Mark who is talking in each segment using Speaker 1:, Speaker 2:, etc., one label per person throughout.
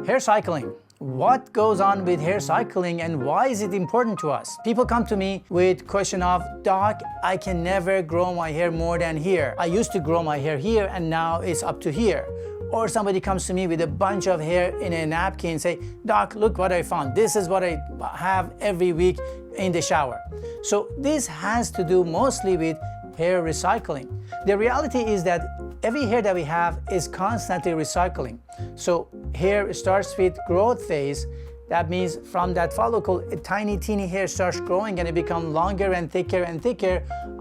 Speaker 1: Hair cycling. What goes on with hair cycling and why is it important to us? People come to me with question of, Doc, I can never grow my hair more than here. I used to grow my hair here and now it's up to here. Or somebody comes to me with a bunch of hair in a napkin and say, Doc, look what I found. This is what I have every week in the shower. So this has to do mostly with hair recycling. The reality is that every hair that we have is constantly recycling. So hair starts with growth phase. That means from that follicle, a tiny, teeny hair starts growing and it becomes longer and thicker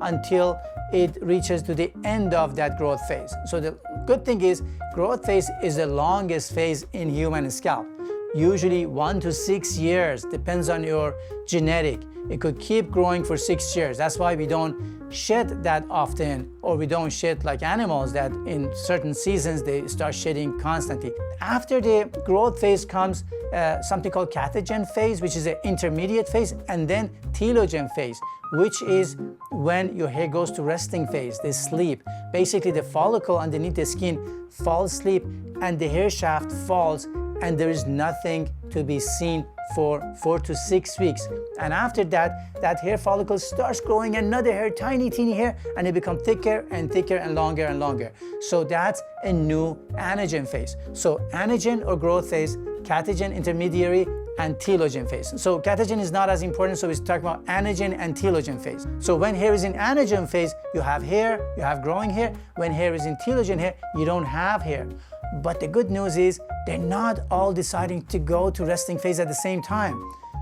Speaker 1: until it reaches to the end of that growth phase. So the good thing is, growth phase is the longest phase in human scalp. Usually 1 to 6 years, depends on your genetic. It could keep growing for 6 years. That's why we don't shed that often, or we don't shed like animals that in certain seasons they start shedding constantly. After the growth phase comes something called catagen phase, which is an intermediate phase, and then telogen phase, which is when your hair goes to resting phase, they sleep. Basically the follicle underneath the skin falls asleep and the hair shaft falls and there is nothing to be seen for 4 to 6 weeks. And after that, that hair follicle starts growing another hair, tiny, teeny hair, and it becomes thicker and longer. So that's a new anagen phase. So anagen or growth phase, catagen intermediary, and telogen phase. So catagen is not as important, so we're talking about anagen and telogen phase. So when hair is in anagen phase, you have hair, you have growing hair. When hair is in telogen hair, you don't have hair. But the good news is they're not all deciding to go to resting phase at the same time.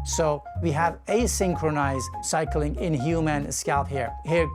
Speaker 1: So we have asynchronized cycling in human scalp hair. Hair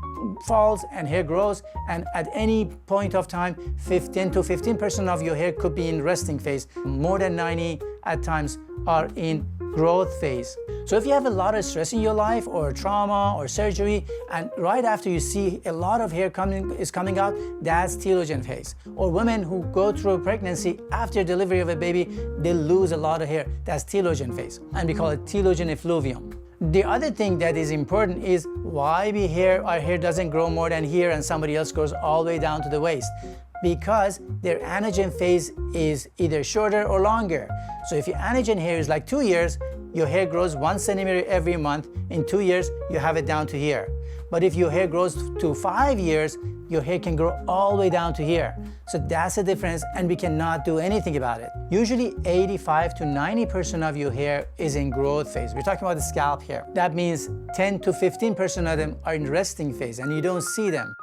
Speaker 1: falls and hair grows, and at any point of time, 10 to 15% of your hair could be in resting phase. More than 90 at times are in growth phase. So if you have a lot of stress in your life or trauma or surgery, and right after you see a lot of hair coming out, that's telogen phase. Or women who go through a pregnancy after delivery of a baby, they lose a lot of hair, that's telogen phase. And we call it telogen effluvium. The other thing that is important is why our hair doesn't grow more than here and somebody else grows all the way down to the waist. Because their anagen phase is either shorter or longer. So if your anagen hair is like 2 years, your hair grows 1 centimeter every month. In 2 years, you have it down to here. But if your hair grows to 5 years, your hair can grow all the way down to here. So that's the difference, and we cannot do anything about it. Usually 85 to 90% of your hair is in growth phase. We're talking about the scalp hair. That means 10 to 15% of them are in resting phase, and you don't see them.